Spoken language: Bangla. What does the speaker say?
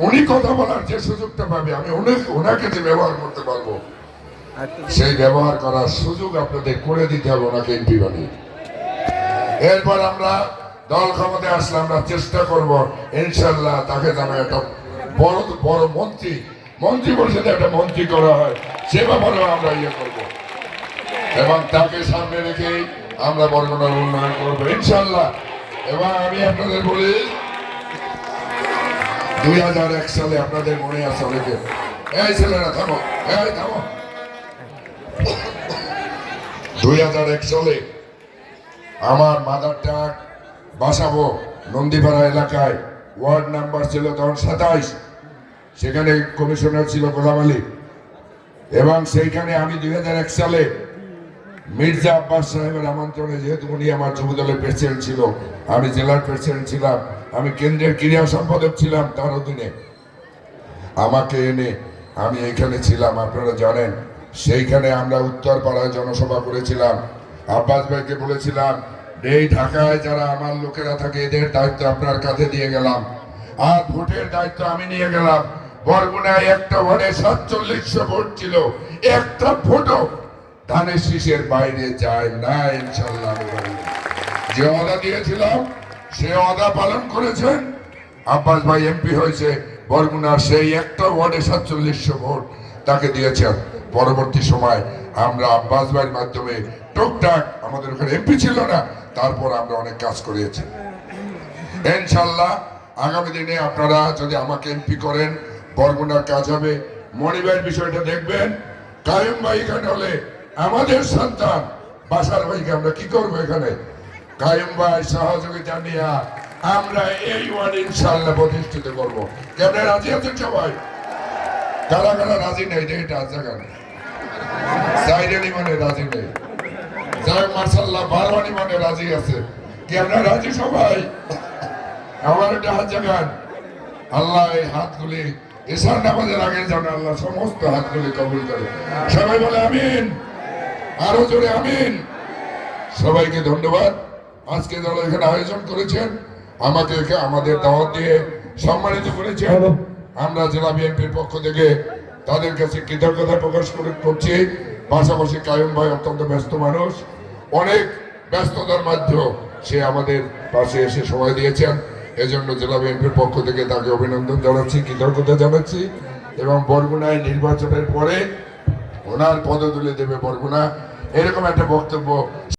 উনি কথা বলার যে সুযোগটা পাবে আমি ওনাকে যে ব্যবহার করতে পারবো সেই ব্যবহার করার সুযোগ আপনাদের করে দিতে হবে ওনাকে এমপি বানিয়ে। এরপর আমরা দল ক্ষমতায় আসলে আমরা চেষ্টা করব ইনশাল্লাহ তাকে যেন একটা বড় বড় মন্ত্রী পরিষদে একটা মন্ত্রী করা হয় সে ব্যাপারেও আমরা ইয়ে করবো এবং তাকে সামনে রেখে আমরা বরগুনার উন্নয়ন করবো ইনশাল্লাহ। এবং আমি আপনাদের বলি 2001 সালে আপনাদের মনে আছে অনেকে, এই ছেলেরা থামো, এই থামো, 2001 সালে আমার মাদার টাক বাসাবো নন্দীপাড়া এলাকায় ওয়ার্ড নাম্বার ছিল তখন 27, সেখানে কমিশনার ছিল গোলাম আলী এবং সেইখানে আমি 2001 সালে মির্জা আব্বাস সাহেবের আমন্ত্রণে, যেহেতু উনি আমার যুবদলের প্রেসিডেন্ট ছিল, আমি জেলার প্রেসিডেন্ট ছিলাম, আমি কেন্দ্রের ক্রীড়া সম্পাদক ছিলাম, তার অধীনে আমাকে এনে আমি এখানে ছিলাম। আপনারা জানেন সেইখানে আমরা উত্তরপাড়ায় জনসভা করেছিলাম। আব্বাস ভাইকে বলেছিলাম এই ঢাকায় যারা আমার লোকেরা থাকে এদের দায়িত্ব আপনার কাছে দিয়ে গেলাম, আর ভোটের দায়িত্ব আমি নিয়ে গেলাম। বরগুনায় একটা ওয়ার্ডে 4700 ভোট ছিল, একটা ভোটও ধানের শীষের বাইরে যায় না ইনশাল্লাহ। যে ওয়াদা দিয়েছিলাম সে ওয়াদা পালন করেছেন। আব্বাস ভাই এমপি হয়েছে বরগুনার সেই একটা ওয়ার্ডে 4700 ভোট তাকে দিয়েছেন। পরবর্তী সময় আমরা আব্বাস ভাইয়ের মাধ্যমে টুকটাক, আমাদের ওখানে এমপি ছিল না, তারপর আমরা অনেক কাজ করেছি ইনশাল্লাহ। আগামী দিনে আপনারা যদি আমাকে এমপি করেন বরগুনার কাজ হবে। মনিবের বিষয়টা দেখবেন, কায়ুম ভাই এখানে হলে আমাদের সন্তান বাসার ভাইকে আমরা কি করবো এখানে, কায়ুম ভাই সহযোগিতা নিয়ে আমরা এই ওয়ার্ড ইনশাল্লাহ প্রতিষ্ঠিত করবো। কেমন রাজি আছেন সবাই? কারা কারা রাজি নেই এটা জায়গা সাইডেনি মানে রাজি নেই, যাই মার্শাল্লাহ বারবানি মানে রাজি আছে। কি আমরা রাজি সবাই? আমার একটা হাত জাগান। আল্লাহ এই হাতগুলি এসার নামাজের আগে যেন আল্লাহ সমস্ত হাতগুলি কবুল করে। সবাই বলে আমিন, আরো জোরে আমিন। সবাইকে ধন্যবাদ। আজকে যারা এখানে আয়োজন করেছেন, আমাকে আমাদের দাওয়াত দিয়ে সম্মানিত করেছেন, আমরা জেলা বিএনপির পক্ষ থেকে তাদের কাছে কৃতজ্ঞতা প্রকাশ করছি। পাশাপাশি কায়ুম ভাই অত্যন্ত ব্যস্ত মানুষ, অনেক ব্যস্ততার মধ্যেও সে আমাদের পাশে এসে সময় দিয়েছেন। এজন্য জেলা বিএনপির পক্ষ থেকে তাকে অভিনন্দন জানাচ্ছি, কৃতজ্ঞতা জানাচ্ছি। এবং বরগুনায় নির্বাচনের পরে ওনার পদতুলে দেবে বরগুনা, এরকম একটা বক্তব্য